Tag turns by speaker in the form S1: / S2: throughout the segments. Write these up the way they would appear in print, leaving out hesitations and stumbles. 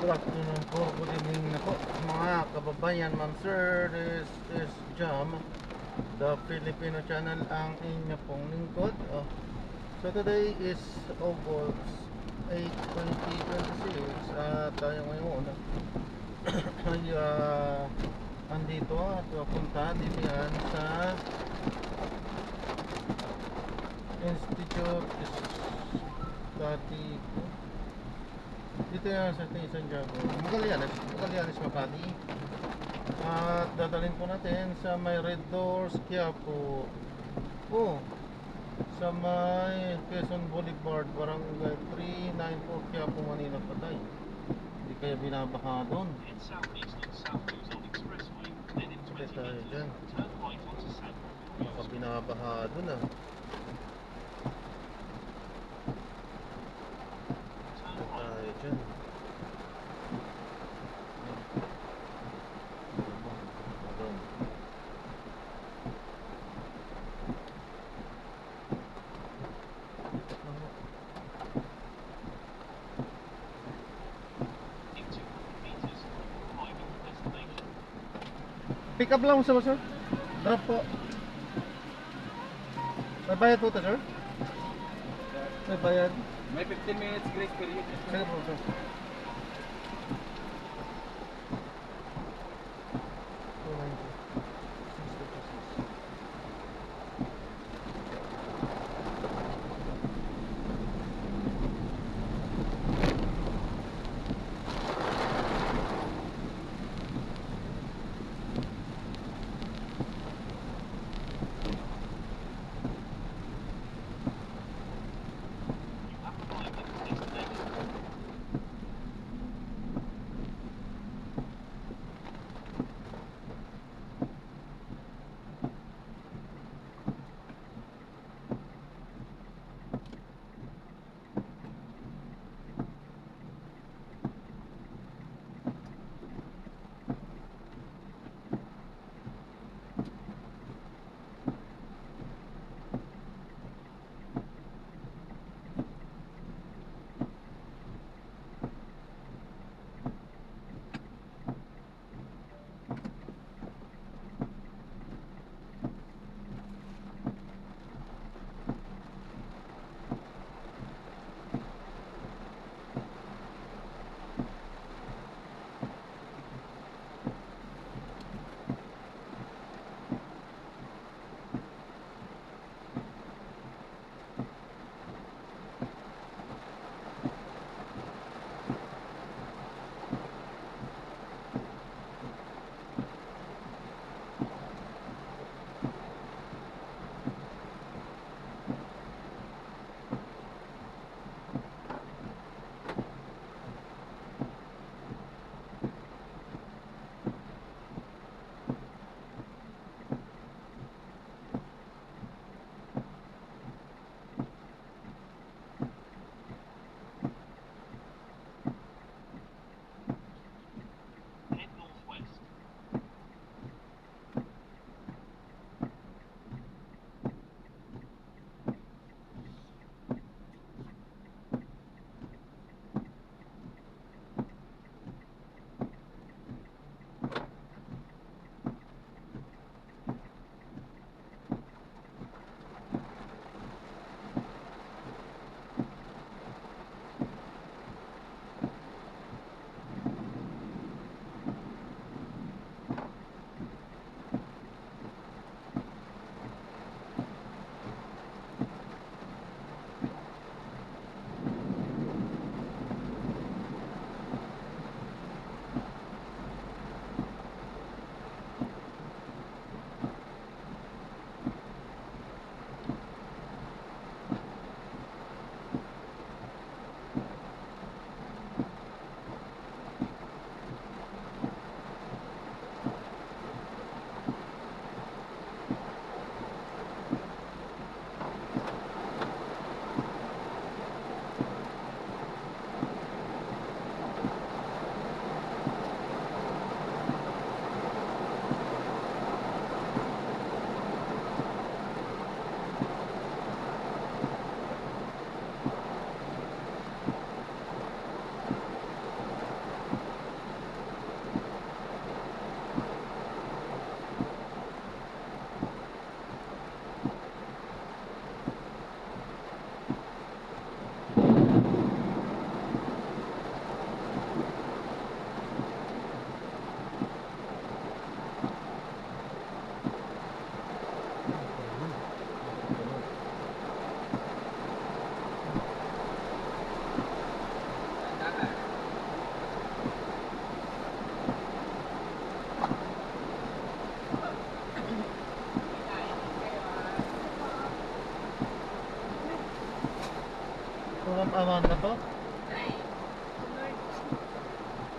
S1: Good afternoon po, good evening na po mga kababayan. Ma'am sir, this is Jam, the Filipino channel, ang inyo pong lingkod. So today is August 8, 2026 at tayo ngayon ay andito at punta dito yan sa Institute Statico. Dito yan sa Santiago, Magallanes, Makati. At dadalhin po natin sa may Red Doors, Quiapo. Sa may Quezon Boulevard, Barangay 394, Quiapo, Manila, Patay. Hindi kaya binabaha doon. Hindi tayo dyan. Baka binabaha doon ah. Hindi tayo dyan. Pick up lang sa sir. Drop po. May bayad po ta sir? May bayad.
S2: May 15 minutes grace period.
S1: Sige po sir.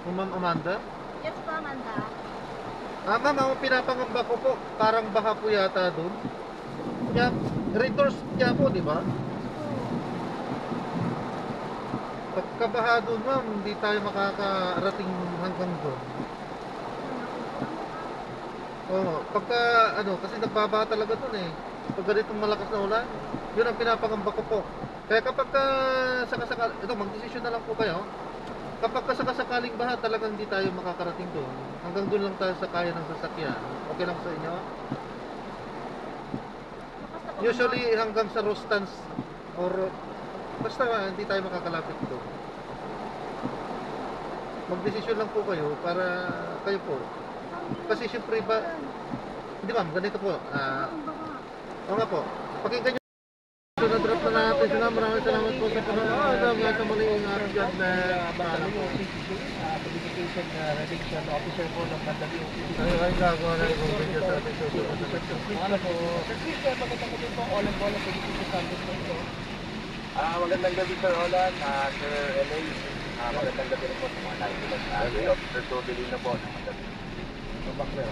S1: Ma'am Amanda?
S3: Yes po, Amanda.
S1: Ma'am, ang pinapangamba ko po, parang baha po yata doon. Kaya, reverse kaya po, di ba? Pagkabaha doon, ma'am, hindi tayo makakarating hanggang doon. Oo, pagka, kasi nagbabaha talaga doon eh. Pag ganitong malakas na ulan, yun ang pinapangamba ko po. Kaya kapag sakasakali, ito, magdesisyon na lang po kayo. Kapag sakasakaling baha, talagang hindi tayo makakarating doon. Hanggang doon lang tayo sa kaya ng sasakyan. Okay lang sa inyo? Usually hanggang sa Rostans or basta hindi tayo makakalapit doon. Magdesisyon lang po kayo para kayo po. Kasi syempre ba, hindi ma'am, ganito po. Oo nga po. Pakinggan nyo. So na-drop na natin sila. Maraming salamat po sa panonood. Hanggang sa muling God bless.
S2: Ano po, Communication Reduction Officer po ng Mandalay City.
S1: Ay, gagawa na yung video sa ating susunod na section.
S2: Ano po? Sir Chris, magandang gabi po. Olan po lang sa Dito Santos po ito.
S4: Magandang gabi Sir Olan, Sir LA. Magandang gabi rin po sa mga nakikinig. Officer Sodelino po ng Mandalay.
S2: Bakla.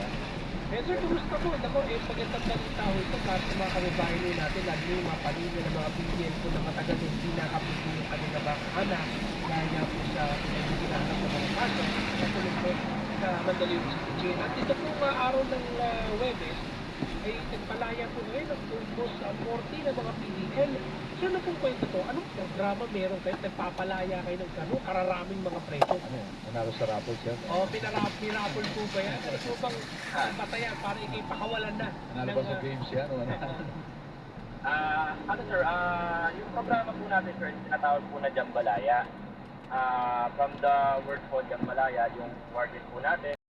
S2: Sir, kumusta po? Ako, magandang balita ito para sa mga kababayan natin, lalo yung mga pamilya ng mga BPL po na matagal hindi nakapupo yung kanilang mga anak gaya po sa pinagiginahanap ng mga kaso katulad po sa Mandalay City. At ito po araw ng Webes ay nagpalaya po ngayon ang tumbos sa 40 na mga PDL. So ano pong kwento to? Anong programa meron kayo? Nagpapalaya kayo ng kararaming mga preso?
S4: Nanalo sa raffle siya.
S2: Pinapol po ba yan? Ano po bang batayan para ikay pakawalan na?
S4: Nanalo ba sa games yan? Ano sir, yung programa po natin sir, tinatawag po na Jambalaya. From the word po Jambalaya, yung warden po natin,